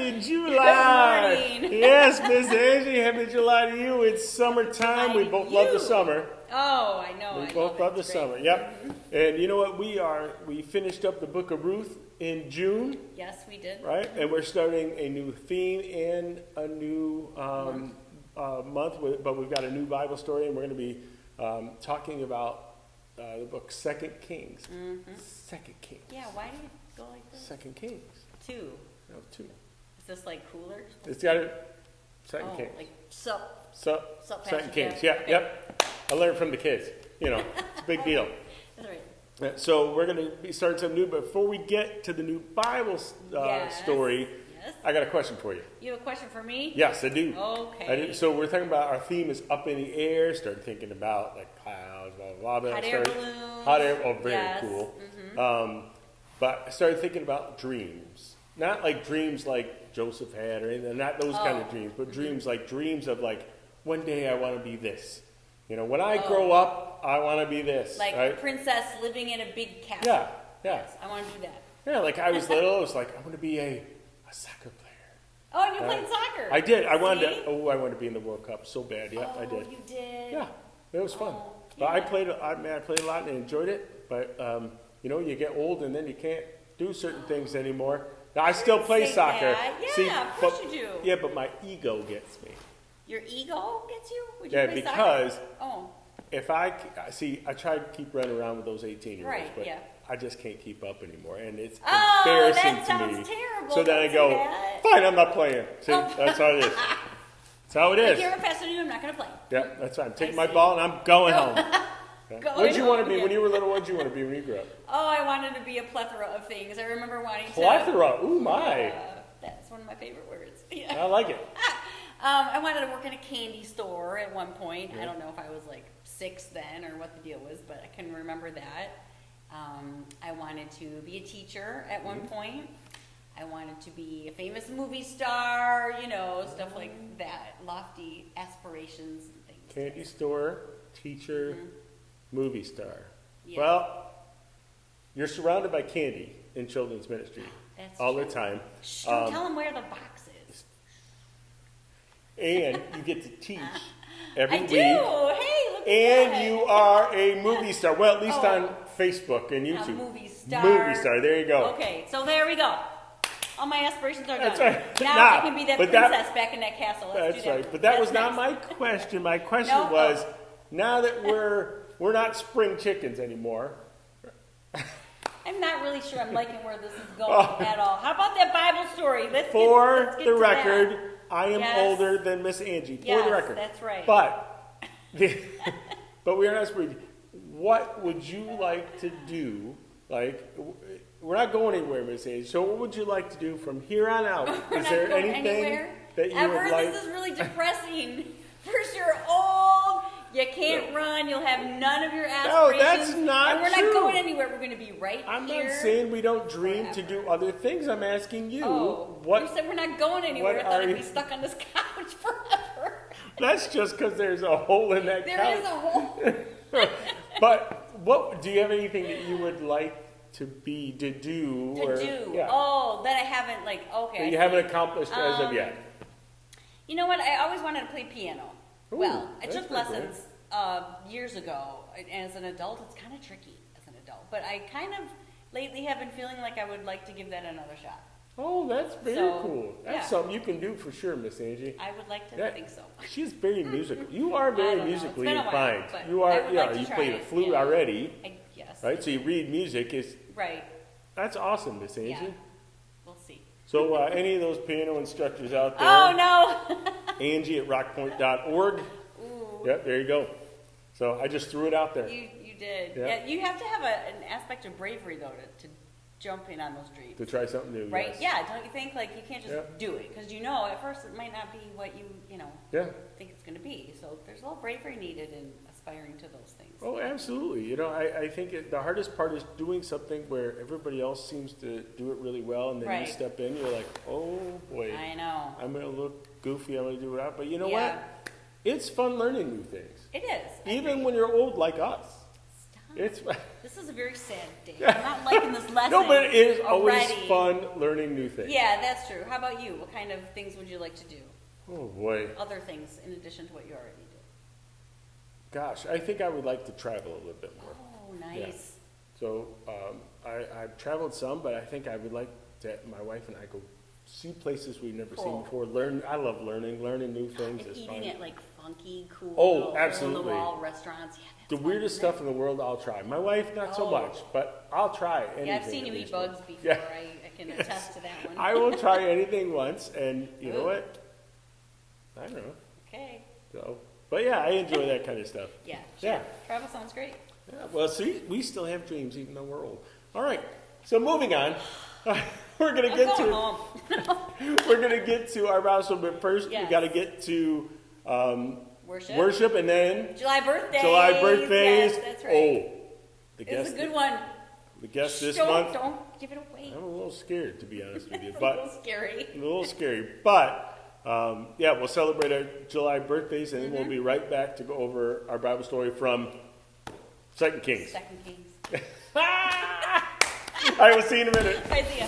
Happy July. Good morning. Yes, Miss Angie, happy July to you. It's summertime. We both love the summer. Oh, I know. We both love the summer. Yep. Mm-hmm. And you know what? We finished up the book of Ruth in June. Yes, we did. Right? And we're starting a new theme and a new month. But we've got a new Bible story, and we're going to be talking about the book Second Kings. Mm-hmm. Second Kings. Yeah, why do you go like this? Second Kings. 2. No, 2. Is this like cooler? It's got it. Second Kings. Like sup, Second Kings. Pastor Yeah, Jeff. Okay. yep. I learned from the kids. You know, it's a big deal. That's right. So we're going to be starting something new. But before we get to the new Bible story, Yes. I got a question for you. You have a question for me? Yes, I do. Okay. I do. So we're talking about our theme is up in the air. Started thinking about like clouds, blah, blah, blah. Hot air balloons. Hot air. Oh, very Yes. cool. Mm-hmm. But I started thinking about dreams. Not like dreams like Joseph had or anything, not those kind of dreams, but dreams of like, one day I want to be this. You know, when I grow up, I want to be this. Like right? a princess living in a big castle. Yeah. Yes, I want to do that. Yeah, like I was little, I was like, I want to be a soccer player. Oh, and you played soccer. I did. I wanted See? to be in the World Cup so bad. Yeah, I did. Oh, you did? Yeah, it was fun. Oh, But I yeah. played a lot and enjoyed it. But you know, you get old and then you can't do certain things anymore. Now I still play Say soccer. that. Yeah, See, of course but, you do. Yeah, but my ego gets me. Your ego gets you? Would you Yeah, play because soccer? Oh, if I try to keep running around with those 18-year-olds, Right, but yeah. I just can't keep up anymore, and it's Oh, embarrassing that to me. sounds terrible. So then I Don't go, say that. fine, I'm not playing. See, that's how it is. That's how it if is. you're a pastor, I'm not going to play. Yeah, that's right. I'm taking I my see. ball and I'm going home. Yeah. Going What'd you want to home, be yeah. when you were little? What'd you want to be when you grew up? Oh, I wanted to be a plethora of things. I remember wanting to... Plethora. Ooh, my. That's one of my favorite words. Yeah. I like it. I wanted to work in a candy store at one point. I don't know if I was like 6 then or what the deal was, but I can remember that. I wanted to be a teacher at one point. I wanted to be a famous movie star, you know, stuff like that. Lofty aspirations and things. Candy store, teacher, movie star. Yeah. Well, you're surrounded by candy in children's ministry That's all true. the time. Shh, don't tell them where the box is. And you get to teach every I week. do. Hey, look at And that. you are a movie star. Well, at least Oh. on Facebook and YouTube. A movie star. Movie star. There you go. Okay, so there we go. All my aspirations are done. That's right. Now Nah, I can be that but princess back in that castle. Let's That's do that. right. But that was That's not next. my question. My question No? was, now that we're not spring chickens anymore. I'm not really sure I'm liking where this is going at all. How about that Bible story? Let's For get the to record, that. I am Yes. older than Miss Angie. For Yes, the record. that's right. But, but we are not spring. What would you like to do? Like, we're not going anywhere, Miss Angie. So what would you like to do from here on out? We're Is not there going anything anywhere. that you Ever, would like? this is really depressing. First, you're old. You can't run. You'll have none of your aspirations. No, that's not And we're true. not going anywhere. We're going to be right I'm here. not saying we don't dream to forever. do other things. I'm asking you. Oh, what? you said we're not going anywhere. what I thought are I'd you- be stuck on this couch forever. That's just because there's a hole in that There couch. is a hole. But what do you have anything that you would like to do? To or, do. Yeah, Oh, that I haven't, like, okay. that I you see. haven't accomplished as of yet. You know what? I always wanted to play piano. Ooh, Well, I that's took pretty lessons years ago. As an adult, it's kind of tricky as an adult. But I kind of lately have been feeling like I would like to give that another shot. Oh, that's very So, cool. That's yeah. something you can do for sure, Miss Angie. I would like to Yeah, think so. She's very musical. You are I very don't know. musically It's been a while, inclined. but You I are. would Yeah, like to you try played the it, flute yeah. already, Yes. right? So you read music. Right. That's awesome, Miss Angie. Yeah. We'll see. So any of those piano instructors out there, Oh, no. Angie at rockpointe.org. Ooh. Yep, there you go. So I just threw it out there. You did. Yeah. Yeah. You have to have an aspect of bravery, though, to jump in on those dreams. To try something new. Right? Yes. Yeah, don't you think? Like, you can't just Yeah. do it. Because you know, at first, it might not be what you Yeah. think it's going to be. So there's a little bravery needed in aspiring to those things. Oh, absolutely. You know, I think the hardest part is doing something where everybody else seems to do it really well, and then Right. you step in, you're like, oh boy, I know. I'm going to look goofy, I'm going to do it out. But you know Yeah. what? It's fun learning new things. It is. I Even agree. when you're old like us. Stop. It's This is a very sad day. I'm not liking this lesson. no, but it is always already. fun learning new things. Yeah, that's true. How about you? What kind of things would you like to do? Oh boy, Other things in addition to what you already do. gosh, I think I would like to travel a little bit more. Oh, nice. So I've traveled some, but I think I would like to. My wife and I go see places we've never seen Cool. before. Learn. I love learning. Learning new things And is eating fun. at like funky, cool, Oh, little absolutely. hole-in-the-wall restaurants. Yeah, The that's weirdest fun, isn't stuff in the world, I'll try. My wife, not so Oh. much, but I'll try it? anything. Yeah, I've seen you at eat least bugs once. before. Yeah. I can attest to that one. I will try anything once, and you know Ooh. what? I don't know. Okay. So, but yeah, I enjoy that kind of stuff. Yeah. Yeah. Sure. Travel sounds great. Yeah, well, see, we still have dreams even though we're old. All right, so moving on. We're gonna I'm get going to home. we're gonna get to our milestone, but first Yes. we got to get to Worship. and then July birthdays. July birthdays. Yes, that's right. Oh, the It's guest, a good one. the guest this don't, month. Don't give it away. I'm a little scared, to be honest with you, It's a but little scary. a little scary. But yeah, we'll celebrate our July birthdays, and then we'll be right back to go over our Bible story from 2 Kings. Second Kings. All right, we'll see you in a minute. Bye, see ya.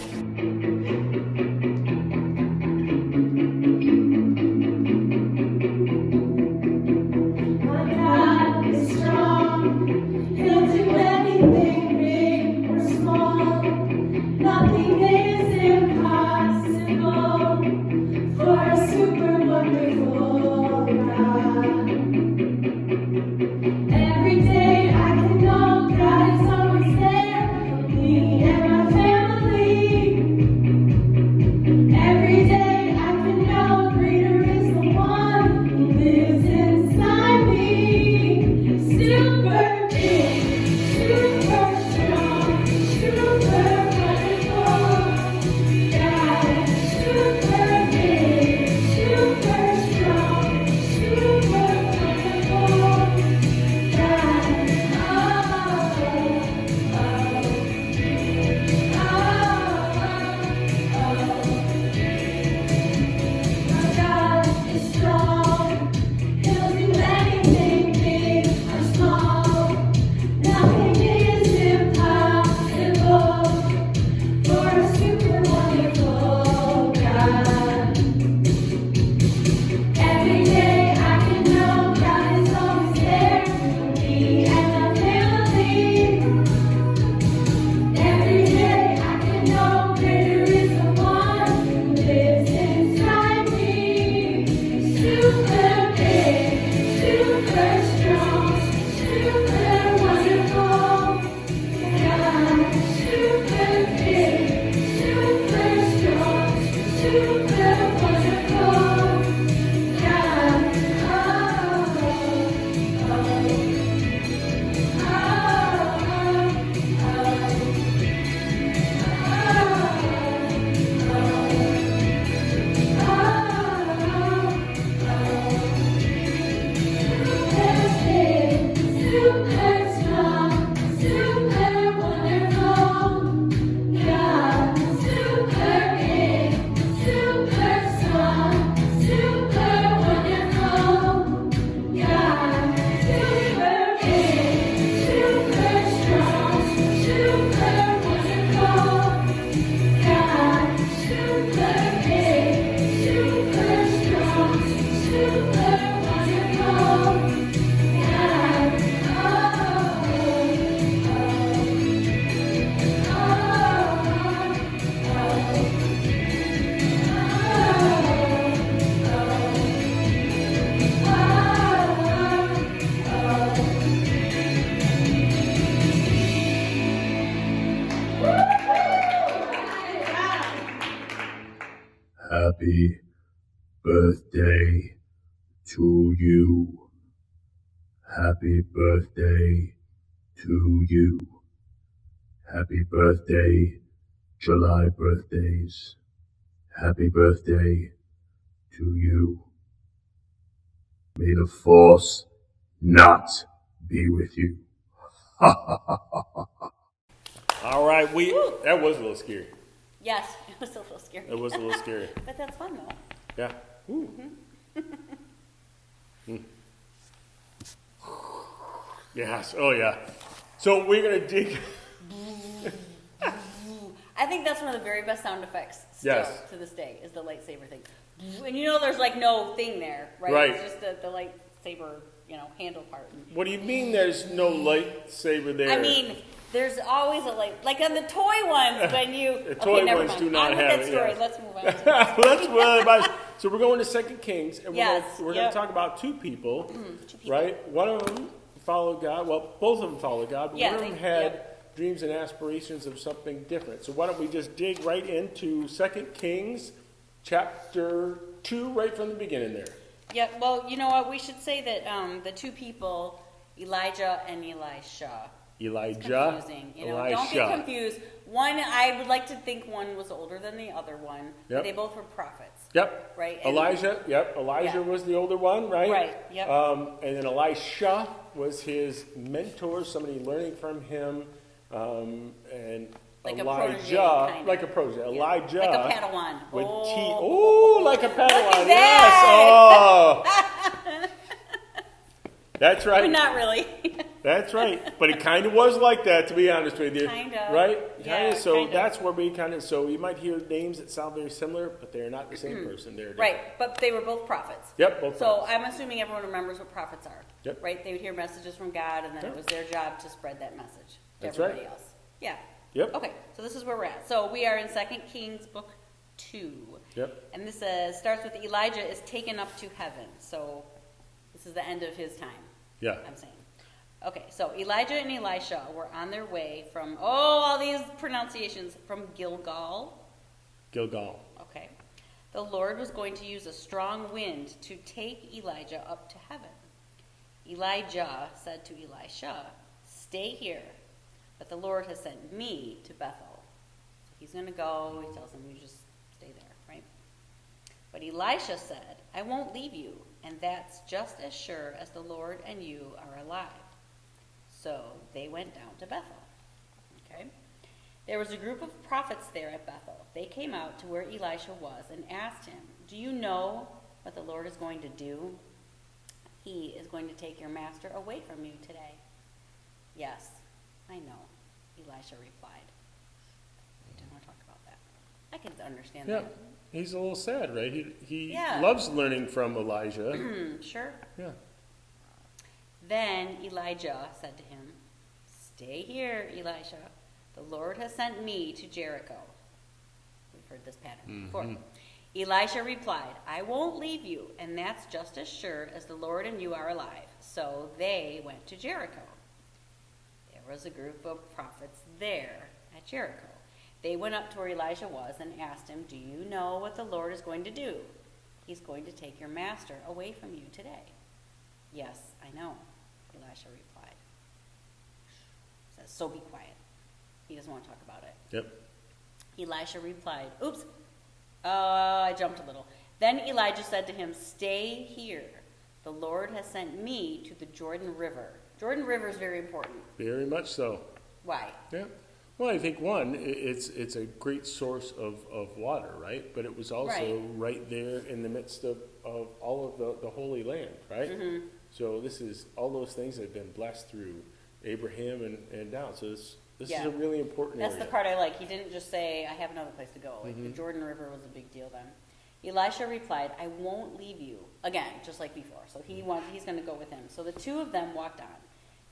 My God is strong. He'll do anything big or small. Nothing is impossible for a super wonderful God. Every day I can know God is always there for me and my family. Every day I can know greater is the one who lives inside me. Super big, super strong, super wonderful. God, super big, super strong, super wonderful. God, my God is strong. He'll do anything big or small. Nothing is impossible for a super wonderful God. Every day I can know God is always there for me and my family. Every day I can know greater is the one who lives inside me. Super big, super strong, super wonderful. God, super big, super strong, super wonderful. God, super strong, super wonderful. God, super big, super strong, super wonderful. God, super big, super strong, super wonderful. God, super big, super strong, super wonderful. Happy birthday to you. Happy birthday to you. Happy birthday, July birthdays. Happy birthday to you. May the force not be with you. All right, that was a little scary. Yes, it was a little scary. It was a little scary. But that's fun though. Yeah. Ooh. Yes. Oh, yeah. So we're going to dig. I think that's one of the very best sound effects still Yes. to this day is the lightsaber thing. And you know there's like no thing there, right? Right. It's just the lightsaber, handle part. What do you mean there's no lightsaber there? I mean, there's always a like on the toy ones when you. The toy never ones mind. do not On with have that it, story. yes. Let's move on. To Let's so we're going to 2 Kings, and Yes, we're going yep. to talk about 2 people, 2 people. right? One of them followed God. Well, both of them followed God, but Yeah, one of them had dreams and aspirations of something different. So why don't we just dig right into 2 Kings, chapter 2, right from the beginning there. Yeah. Well, you know what? We should say that the 2 people, Elijah and Elisha. Elijah, Confusing. Elisha. Don't get confused. One, I would like to think one was older than the other one. Yep. But they both were prophets. Yep. Right. And Elijah Yeah. was the older one, right? Right, yep. And then Elisha was his mentor, somebody learning from him, and Like a Elijah, protege, kinda. like a protege. Yeah. Elijah, Like a Padawan. would Oh. like a Padawan. at Yes. that. Oh. That's But right. not really. That's right. But it kind of was like that, to be honest with you. Kinda. Right? Yeah, Kinda. So kinda. that's where we so you might hear names that sound very similar, but they're not the same person. They're different. Right. But they were both prophets. Yep, both So prophets. I'm assuming everyone remembers what prophets are. Yep. Right? They would hear messages from God, and then Yep. it was their job to spread that message to That's everybody right. else. Yeah. Yep. Okay. So this is where we're at. So we are in 2 Kings book 2. Yep. And this starts with Elijah is taken up to heaven. So this is the end of his time. Yeah. I'm saying. Okay, so Elijah and Elisha were on their way from, all these pronunciations, from Gilgal. Gilgal. Okay. The Lord was going to use a strong wind to take Elijah up to heaven. Elijah said to Elisha, "Stay here, but the Lord has sent me to Bethel." So he's going to go. He tells him, "You just stay there," right? But Elisha said, "I won't leave you, and that's just as sure as the Lord and you are alive." So they went down to Bethel. Okay. There was a group of prophets there at Bethel. They came out to where Elisha was and asked him, "Do you know what the Lord is going to do? He is going to take your master away from you today." "Yes, I know," Elisha replied. I didn't want to talk about that. I can understand Yeah. that. He's a little sad, right? He Yeah. loves learning from Elijah. Sure. Yeah. Then Elijah said to him, "Stay here, Elisha. The Lord has sent me to Jericho." We've heard this pattern before. Elisha replied, "I won't leave you, and that's just as sure as the Lord and you are alive." So they went to Jericho. There was a group of prophets there at Jericho. They went up to where Elijah was and asked him, "Do you know what the Lord is going to do? He's going to take your master away from you today." "Yes, I know," Elisha replied. Says, "So be quiet." He doesn't want to talk about it. Yep. Elisha replied, "Oops, I jumped a little." Then Elijah said to him, "Stay here. The Lord has sent me to the Jordan River." Jordan River is very important. Very much so. Why? Yeah. Well, I think one, it's a great source of water, right? But it was also right there in the midst of all of the Holy Land, right? Mm-hmm. So this is all those things that have been blessed through Abraham and down. So this is Yeah. a really important That's area. the part I like. He didn't just say, "I have another place to go." Like the Jordan River was a big deal then. Elisha replied, "I won't leave you." Again, just like before. So he's going to go with him. So the two of them walked on.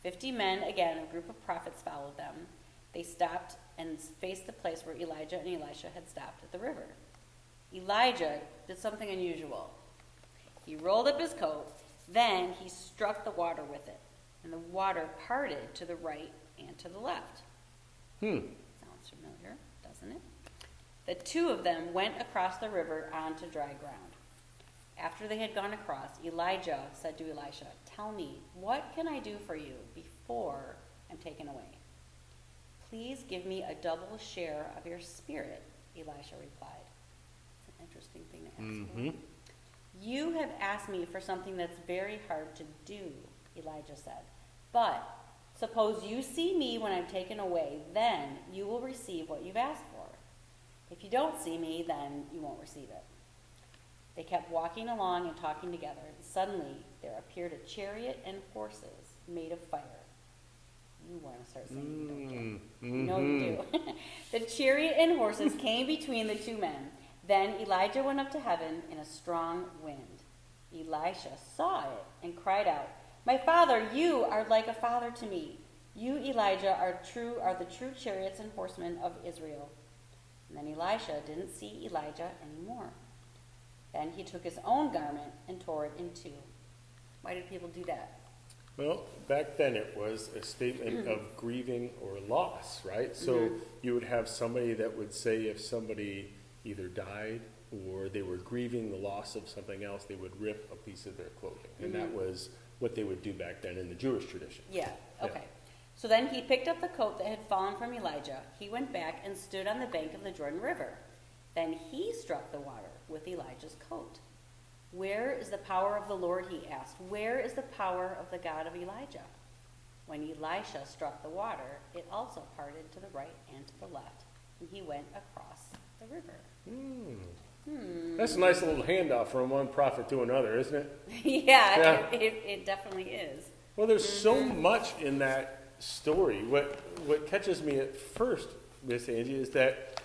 50 men, again, a group of prophets followed them. They stopped and faced the place where Elijah and Elisha had stopped at the river. Elijah did something unusual. He rolled up his coat, then he struck the water with it, and the water parted to the right and to the left. Sounds familiar, doesn't it? The two of them went across the river onto dry ground. After they had gone across, Elijah said to Elisha, "Tell me, what can I do for you before I'm taken away?" "Please give me a double share of your spirit," Elisha replied. It's an interesting thing to ask for. "You have asked me for something that's very hard to do," Elijah said. "But suppose you see me when I'm taken away, then you will receive what you've asked for. If you don't see me, then you won't receive it." They kept walking along and talking together, and suddenly there appeared a chariot and horses made of fire. You want to start singing, don't you? No, you do. The chariot and horses came between the two men. Then Elijah went up to heaven in a strong wind. Elisha saw it and cried out, "My father, you are like a father to me. You, Elijah, are the true chariots and horsemen of Israel." And then Elisha didn't see Elijah anymore. Then he took his own garment and tore it in two. Why did people do that? Well, back then it was a statement of grieving or loss, right? So you would have somebody that would say if somebody either died or they were grieving the loss of something else, they would rip a piece of their clothing. And that was what they would do back then in the Jewish tradition. Yeah, okay. So then he picked up the coat that had fallen from Elijah. He went back and stood on the bank of the Jordan River. Then he struck the water with Elijah's coat. "Where is the power of the Lord?" he asked. "Where is the power of the God of Elijah?" When Elisha struck the water, it also parted to the right and to the left, and he went across the river. That's a nice little handoff from one prophet to another, isn't it? Yeah. It definitely is. Well, there's so much in that story. What catches me at first, Miss Angie, is that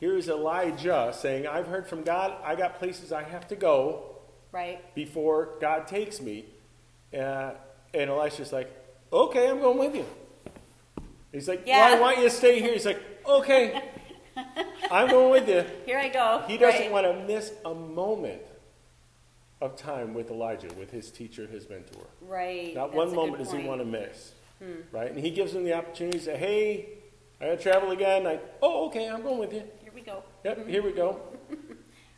here's Elijah saying, "I've heard from God. I got places I have to go Right. before God takes me." And Elisha's like, "Okay, I'm going with you." He's like, Yeah. "Well, I want you to stay here." He's like, "Okay, I'm going with you." Here I go. He doesn't Right. want to miss a moment of time with Elijah, with his teacher, his mentor. Right. Not That's one a moment good does he point. want to miss. Right? And he gives him the opportunity to say, "Hey, I got to travel again." Okay, I'm going with you. Here we go. Yep, here we go.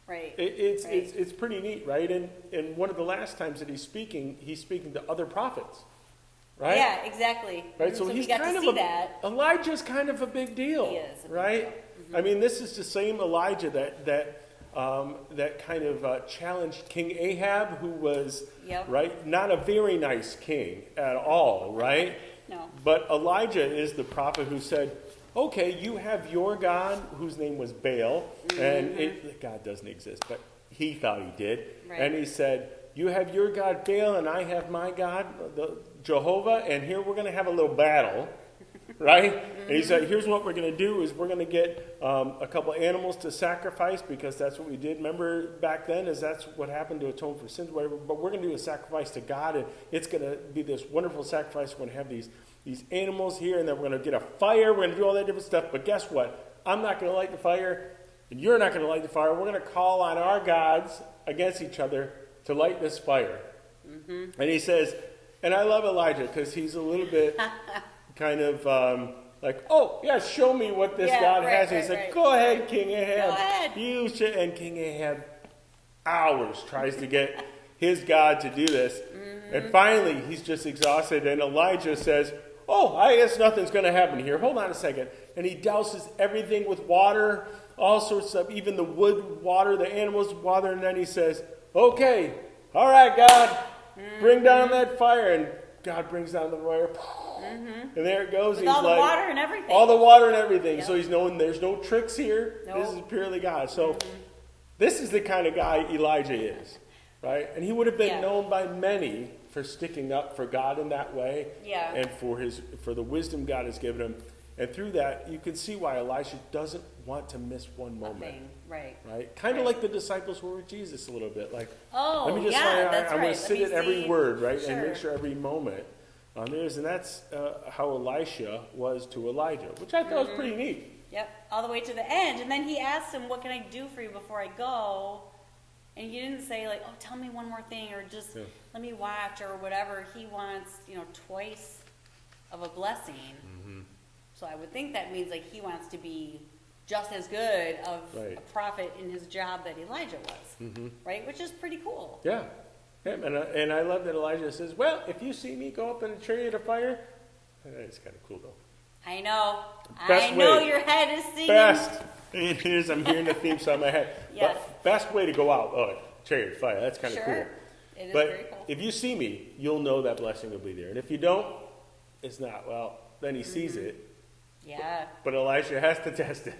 Right. It's pretty neat, right? And one of the last times that he's speaking to other prophets, right? Yeah, exactly. Right, so we he's got kind to of see that. Elijah's kind of a big deal. He is a big right? I mean, this is the same Elijah that kind of challenged King Ahab, who was right, not a very nice king at all, right? No. But Elijah is the prophet who said, "Okay, you have your God," whose name was Baal, and God doesn't exist, but he thought he did, Right. and he said, "You have your God Baal, and I have my God, Jehovah, and here we're going to have a little battle." Right? And he said, "Here's what we're going to do is we're going to get a couple animals to sacrifice, because that's what we did. Remember back then, is that's what happened to atone for sins, whatever. But we're going to do a sacrifice to God, and it's going to be this wonderful sacrifice. We're going to have these animals here, and then we're going to get a fire. We're going to do all that different stuff. But guess what? I'm not going to light the fire, and you're not going to light the fire. We're going to call on our gods against each other to light this fire." And he says, and I love Elijah because he's a little bit kind of like, "Oh, yeah, show me what this God has." And he's like, "Go ahead, King Ahab. Go ahead." You should. And King Ahab tries to get his God to do this. And finally, he's just exhausted. And Elijah says, "Oh, I guess nothing's going to happen here. Hold on a second." And he douses everything with water, all sorts of, even the wood water, the animals water. And then he says, "Okay, all right, God, bring down that fire." And God brings down the fire. And there it goes. With He's all the like, water and everything. all the water and everything. Yep. So he's knowing there's no tricks here. Nope. This is purely God. So this is the kind of guy Elijah is, right? And he would have been known by many for sticking up for God in that way, and for the wisdom God has given him. And through that, you can see why Elisha doesn't want to miss one moment. Nothing. Right. Right? Kind of like the disciples were with Jesus a little bit. Like, Oh, let me just that's I'm right. going to sit at every word, right? Sure. And make sure every moment is. And that's how Elisha was to Elijah, which I thought was pretty neat. Yep, all the way to the end. And then he asked him, "What can I do for you before I go?" And he didn't say, like, "Oh, tell me one more thing," or just let me watch, or whatever. He wants, twice of a blessing. So I would think that means, like, he wants to be just as good of a prophet in his job that Elijah was, right? Which is pretty cool. Yeah. And I love that Elijah says, "Well, if you see me go up in a chariot of fire," it's kind of cool, though. I know. Best I know way. your head is singing. Best. It is. I'm hearing the theme song in my head. Yes. But best way to go out, chariot of fire. That's kind of cool. It is But very cool. if you see me, you'll know that blessing will be there. And if you don't, it's not. Well, then he sees it. Yeah. But Elisha has to test it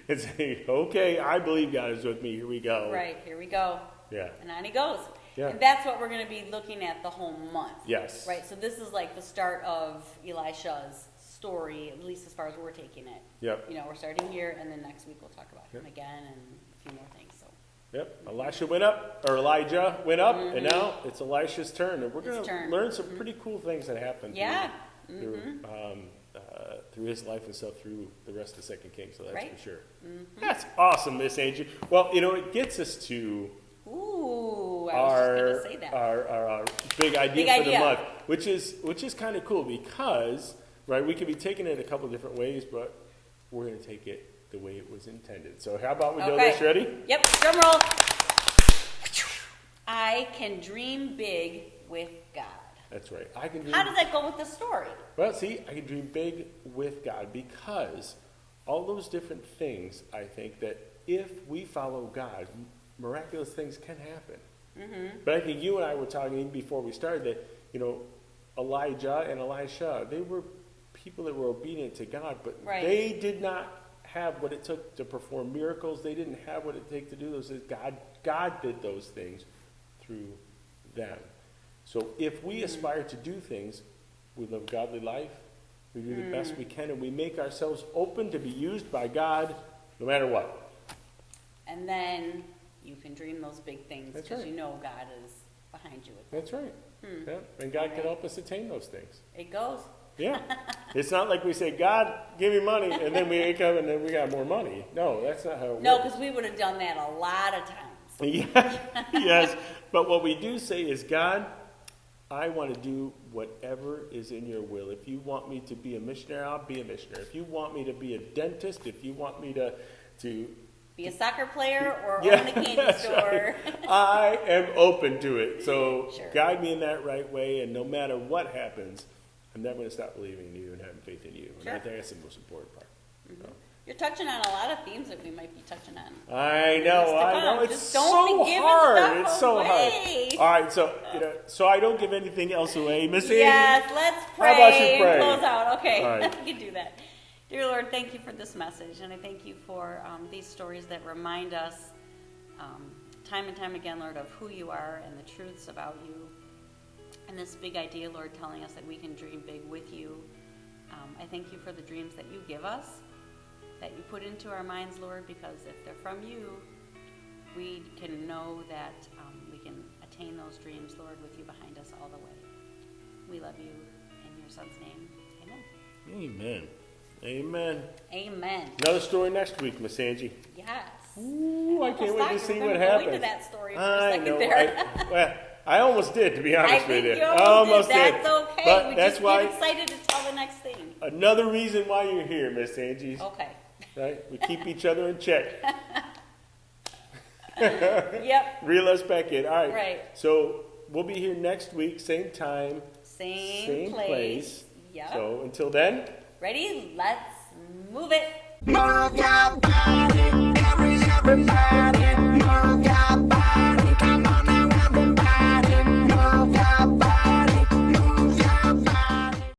and say, "Okay, I believe God is with me. Here we go." Right, here we go. Yeah. And on he goes. Yeah. And that's what we're going to be looking at the whole month. Yes. Right. So this is like the start of Elisha's story, at least as far as we're taking it. Yep. You know, we're starting here, and then next week we'll talk about him again and a few more things. So. Yep. Elijah went up, and now it's Elisha's turn, and we're going to learn some pretty cool things that happen. Yeah. Through his life and stuff, through the rest of Second Kings. So that's Right. for sure. That's awesome, Miss Angie. Well, it gets us to Ooh, I was just going to say that. our big idea for the month, which is kind of cool because, right, we could be taking it a couple different ways, but we're going to take it the way it was intended. So how about we go this? Ready? Yep, drum roll. I can dream big with God. That's right. I can dream. How does that go with the story? Well, see, I can dream big with God because all those different things, I think that if we follow God, miraculous things can happen. But I think you and I were talking even before we started that, Elijah and Elisha, they were people that were obedient to God, but they did not have what it took to perform miracles. They didn't have what it took to do those things. God did those things through them. So if we aspire to do things, we live a godly life, we do the best we can, and we make ourselves open to be used by God no matter what. And then you can dream those big things That's because right. you know God is behind you with them. That's right. Yeah. And God can help us attain those things. It goes. Yeah. It's not like we say, God, give me money, and then we wake up and then we got more money. No, that's not how it works. No, because we would have done that a lot of times. Yeah. Yes. But what we do say is, God, I want to do whatever is in your will. If you want me to be a missionary, I'll be a missionary. If you want me to be a dentist, if you want me to be a soccer player or yeah, own a candy store. Right. I am open to it. So Sure. guide me in that right way, and no matter what happens, I'm never going to stop believing in you and having faith in you. And Sure. I think that's the most important part. So. You're touching on a lot of themes that we might be touching on. I know. It's Just don't so be giving hard. stuff It's so away. hard. All right, so I don't give anything else away, Miss Angie. Yes, let's pray. How about you pray? And close out. Okay, All right. we can do that. Dear Lord, thank you for this message, and I thank you for these stories that remind us time and time again, Lord, of who you are and the truths about you. And this big idea, Lord, telling us that we can dream big with you. I thank you for the dreams that you give us, that you put into our minds, Lord, because if they're from you, we can know that we can attain those dreams, Lord, with you behind us all the way. We love you. In your son's name, amen. Amen. Amen. Amen. Another story next week, Miss Angie. Yes. Ooh, I can't wait to see what Go happens. into that story for a I second know. there. I almost did, to be honest I with think you. you almost did. That's okay. But we that's just why get excited to tell the next thing. another reason why you're here, Miss Angie. Okay. Right? We keep each other in check. Yep. Reel us back in. All right. Right. So we'll be here next week, same time, Same place. Yep. So until then. Ready? Let's move it. Move your body, everybody.